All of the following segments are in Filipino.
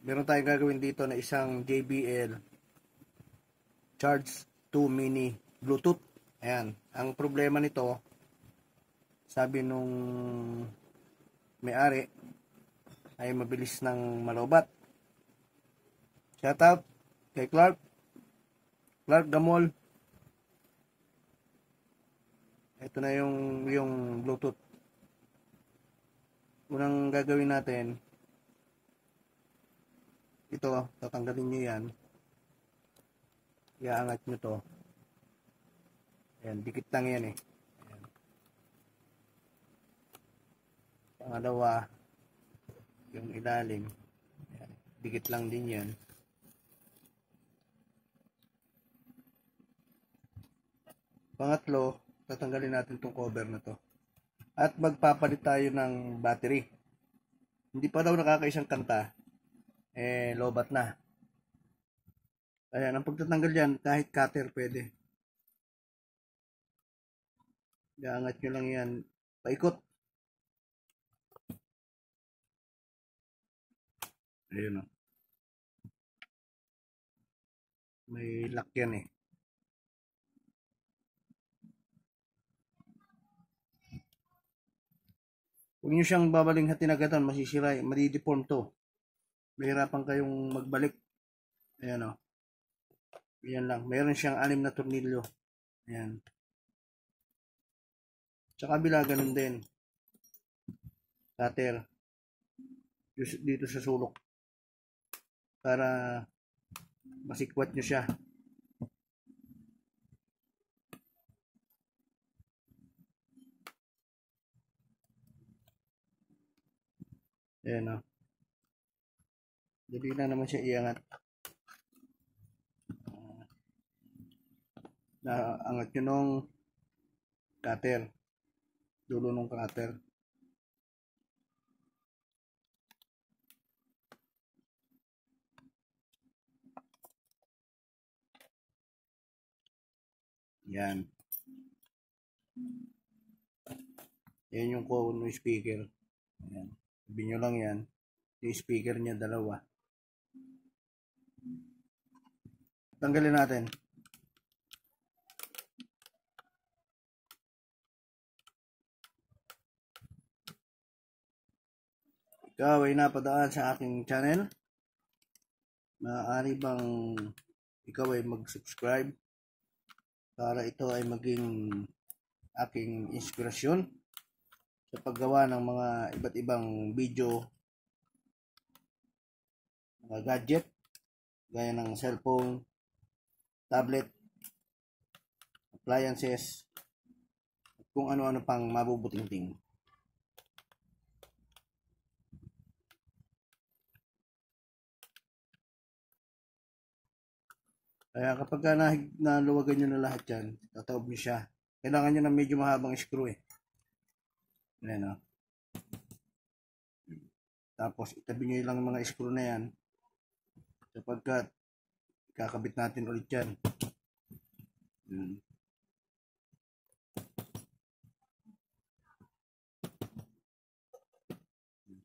Meron tayong gagawin dito na isang JBL Charge 2 Mini Bluetooth. Ayan. Ang problema nito, sabi nung may-ari, ay mabilis ng malobat. Shout out kay Clark Gamol. Ito na yung Bluetooth. Unang gagawin natin, ito, tatanggalin nyo yan. Iaangat nyo to. Ayan, dikit lang yan eh. Ayan. Pangalawa, yung ilalim. Ayan, dikit lang din yan. Pangatlo, tatanggalin natin tong cover na to. At magpapalit tayo ng battery. Hindi pa daw nakakaisang kanta, lobat na. Ayan, ang pagtatanggal yan, kahit cutter pwede. Iangat nyo lang yan, paikot. Ayun o. May lock yan eh. Huwag nyo siyang babalinghatin agad, masisira, madideform to. Mahirapan kayong magbalik. Ayan o. Ayan lang. Meron siyang 6 na tornilyo. Ayan. Sa kabila, ganun din. Cutter. Dito sa sulok. Para masikwat nyo siya. Ayan o. Dali na naman siya iangat. Naangat nyo nung cutter. Dulo nung cutter. Yan. Yan yung no speaker. Ayan. Sabi nyo lang yan. Yung speaker niya dalawa. Tanggalin natin. Ikaw ay napadaan sa aking channel. Maaari bang ikaw ay mag-subscribe para ito ay maging aking inspirasyon sa paggawa ng mga iba't ibang video, mga gadget, gaya ng cellphone, tablet, appliances, at kung ano-ano pang mabubuting-ting. Kaya kapag naluwagan nyo na lahat yan, tataob nyo siya. Kailangan nyo ng medyo mahabang screw eh. Ayan o. Tapos itabi nyo lang mga screw na yan. Sapagkat kakabit natin ulit yan.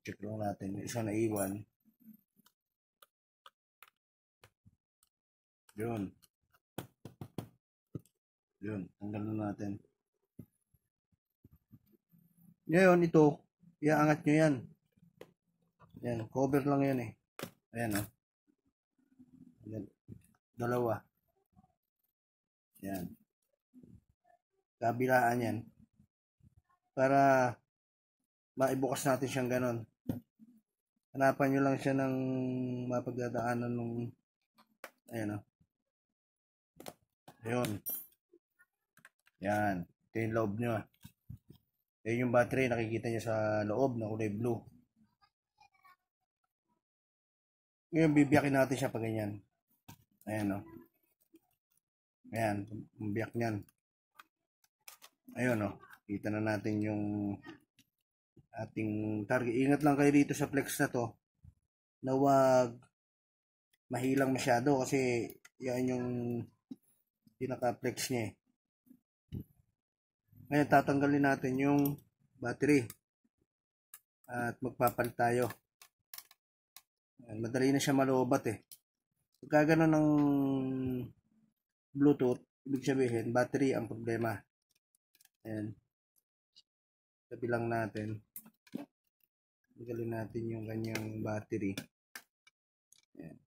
Check lang natin. Isa na iwan. Yun. Yun. Tanggal na natin. Ngayon ito, iaangat nyo yan. Yan. Cover lang yan eh. Ayan o. Ayan. Dalawa. Yan. Kabilaan yan. Para maibukas natin siyang ganon. Hanapan nyo lang siya ng mapagdadaanan nung ayan o. Ayun. Yan. Ito yung loob nyo. Ayun yung battery. Nakikita nyo sa loob na kulay blue. Ngayon bibiyakin natin siya pag ganyan. Ayan o. Ayan. Biyak nyan. Ayun o. Kita na natin yung ating target. Ingat lang kayo dito sa flex na to. Na wag mahilang masyado kasi yan yung pinaka-flex niya eh. Ngayon tatanggalin natin yung battery at magpapalit tayo. Ayan, madali na siya malobat eh. Pagka ganun ng Bluetooth, ibig sabihin, battery ang problema. Ayan. Sabi lang natin. Tanggalin natin yung kanyang battery. Ayan.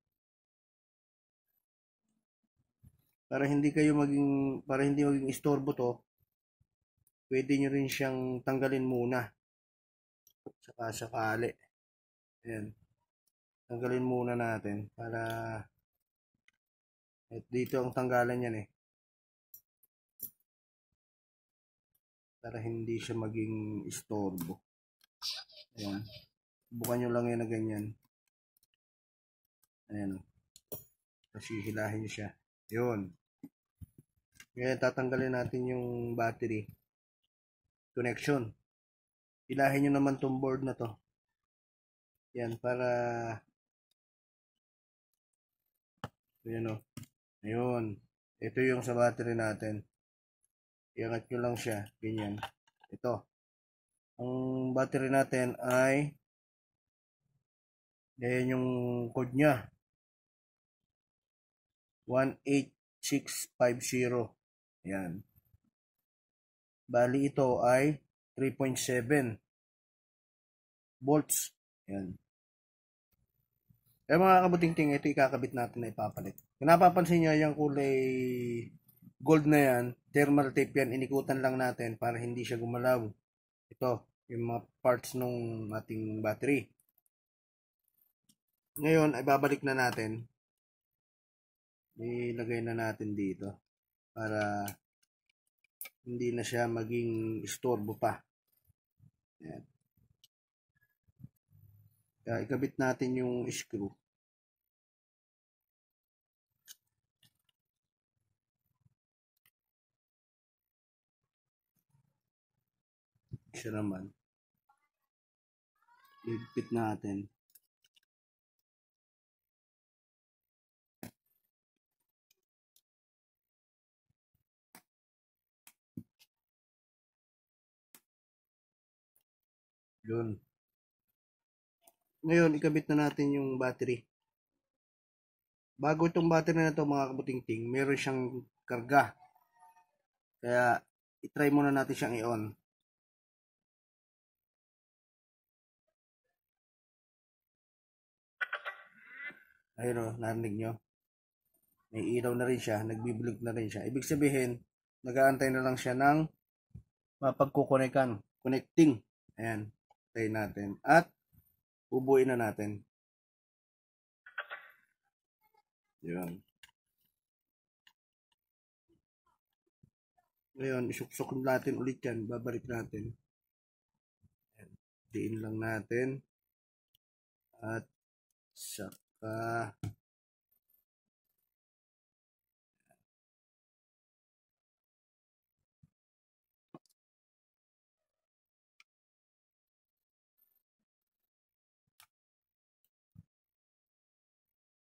Para hindi maging istorbo to, pwede nyo rin siyang tanggalin muna. Saka sakali. Ayan. Tanggalin muna natin para dito ang tanggalan yan eh. Para hindi siya maging istorbo. Ayan. Bukan nyo lang yan na ganyan. Ayan. Kasi hilahin nyo siya. Yun. Ngayon tatanggalin natin yung battery connection. Hilahin nyo naman tong board na to. Yan para yun o. Ayun. Ito yung sa battery natin. Iangat nyo lang siya. Ganyan. Ito. Ang battery natin ay yan yung code nya. 18650. Yan. Bali ito ay 3.7 volts. Yan. Kaya mga kabuting-ting, ito ikakabit natin na ipapalit. Kung napapansin nyo, yung kulay gold na yan, thermal tape yan, inikutan lang natin para hindi siya gumalaw. Ito, yung mga parts ng ating battery. Ngayon, ay babalik na natin. Ilagay na natin dito para hindi na siya maging istorbo pa. Ayan. Kaya ikabit natin yung screw. Siya naman. Ikabit natin. Yun. Ngayon, ikabit na natin yung battery. Bago itong battery na ito mga kabuting-ting, meron siyang karga. Kaya, itry muna natin siyang i-on. Ayun o, narinig nyo. May ilaw na rin siya, nagbiblink na rin siya. Ibig sabihin, nag-aantay na lang siya ng mapagkukonekan. Connecting. Ayan, try natin. At, ubuin na natin. Yun. Ngayon, isuksok natin ulit yan. Babalik natin. Ayan. Diin lang natin. At, saka,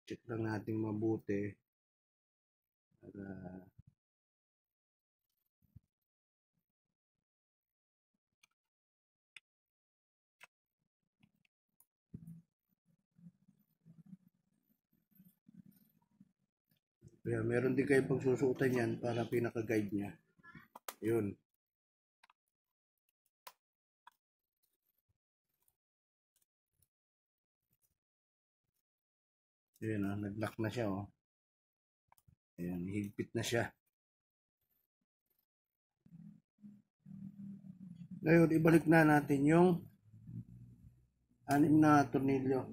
check lang natin mabuti. Para, kaya meron din kayong pagsusuotan yan para pinaka-guide niya. Yun. Yun o, nag-lock na siya o. Ayan, higpit na siya. Ngayon, ibalik na natin yung 6 na tornilyo.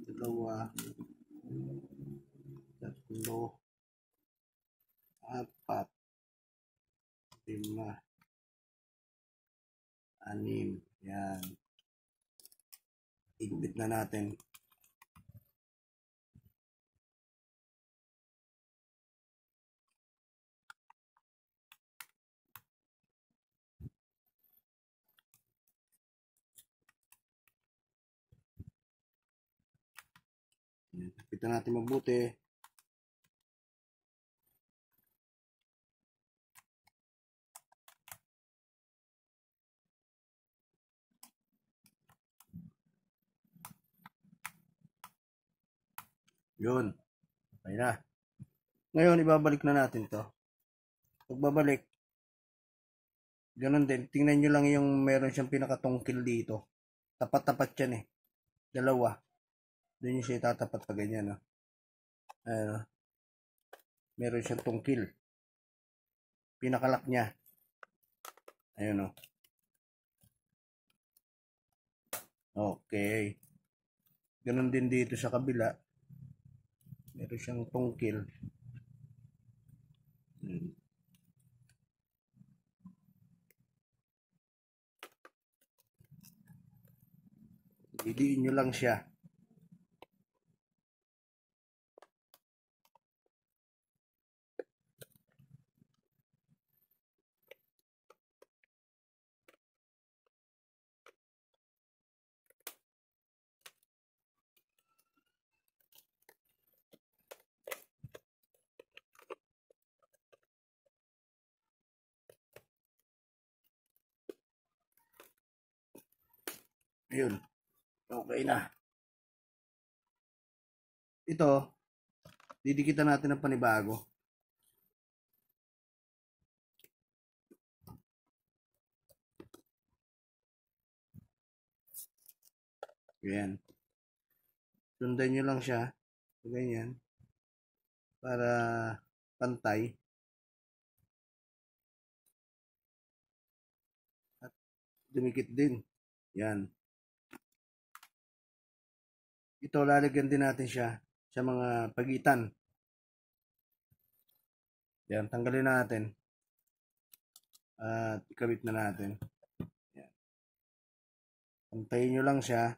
2, 3, 4, 5, 6. Yan. Higpit na natin. Higpit na natin mabuti. Yun. Okay na. Ngayon, ibabalik na natin to. Pagbabalik, ganun din. Tingnan nyo lang yung meron siyang pinakatungkil dito. Tapat-tapat yan eh. Dalawa. Doon yung siya itatapat pa ganyan. No? Ayan, meron siyang tungkil. Pinakalak niya. Ayun o. Okay. Ganun din dito sa kabila. Meron siyang tungkil. Didiin nyo lang siya. Ayun. Okay na. Ito, didikitan natin ng panibago. Ayan. Sundan nyo lang siya. Ganyan. Para pantay. At dumikit din. Yan. Ito, lalagyan din natin siya sa mga pagitan. Yan, tanggalin natin. At ikabit na natin. Yan. Pantayin nyo lang siya.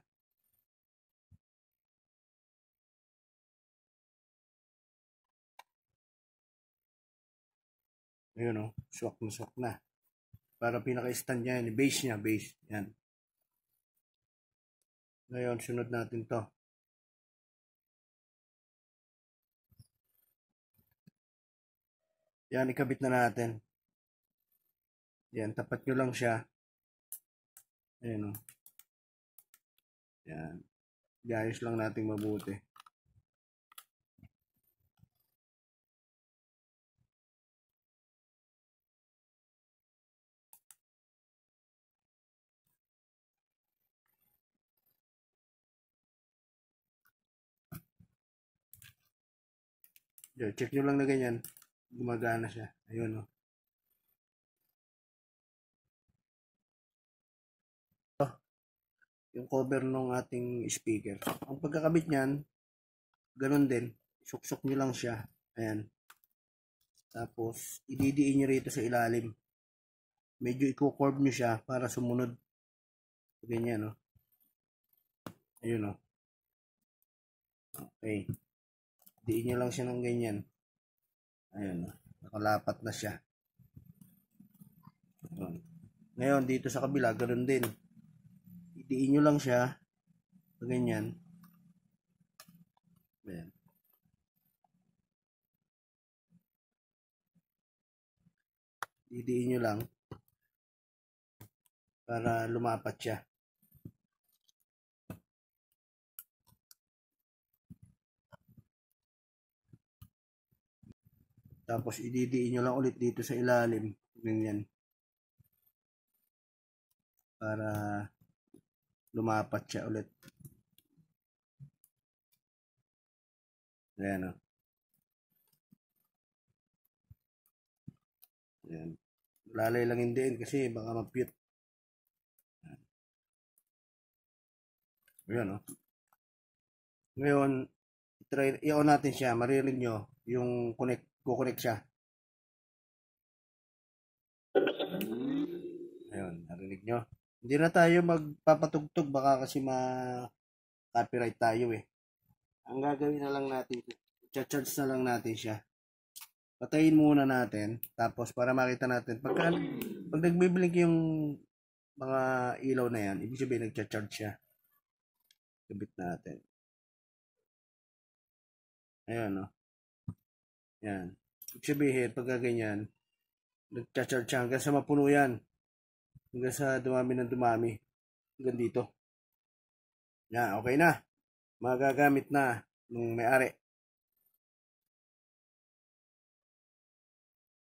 Ayun o, swak na. Para pinaka-stand niya, yung base niya, base. Yan. Ngayon, sunod natin to. Yan, ikabit na natin. Yan, tapat nyo lang siya. Ayan o. Yan. Gayos lang natin mabuti. Check nyo lang na ganyan. Gumagana siya. Ayun o. Yung cover ng ating speaker. Ang pagkakabit niyan, ganun din. Suksok nyo lang siya. Ayan. Tapos, ididiin nyo rito sa ilalim. Medyo i-curve nyo siya para sumunod. Ganyan, no? Ayun, no? Okay. Diin nyo lang siya ng ganyan. Ayun, no? Nakalapat na siya. Ayun. Ngayon, dito sa kabila, ganun din. Idiin nyo lang siya. Ganyan. Ayan. Idiin nyo lang. Para lumapat siya. Tapos ididiin nyo lang ulit dito sa ilalim. Ganyan. Para lumapat siya ulit. Ayan o. Ayan. Lalay lang yung diin kasi baka mapute. Ayan o. Ngayon, i-on natin siya. Maririnig nyo yung kukonect siya. Ayun, narinig nyo. Hindi na tayo magpapatugtog baka kasi ma-copyright tayo eh. Ang gagawin na lang natin, i-charge na lang natin siya. Patayin muna natin, tapos para makita natin, pag nagbiblink yung mga ilaw na yan, ibig sabihin nag-charge siya. Kabit natin. Ayan, no? Yan. Ibig sabihin, pag ganyan, nag-charge siya hanggang sa mapuno yan. Hanggang sa dumami ng dumami. Hanggang dito. Yan, okay na. Magagamit na ng may-ari.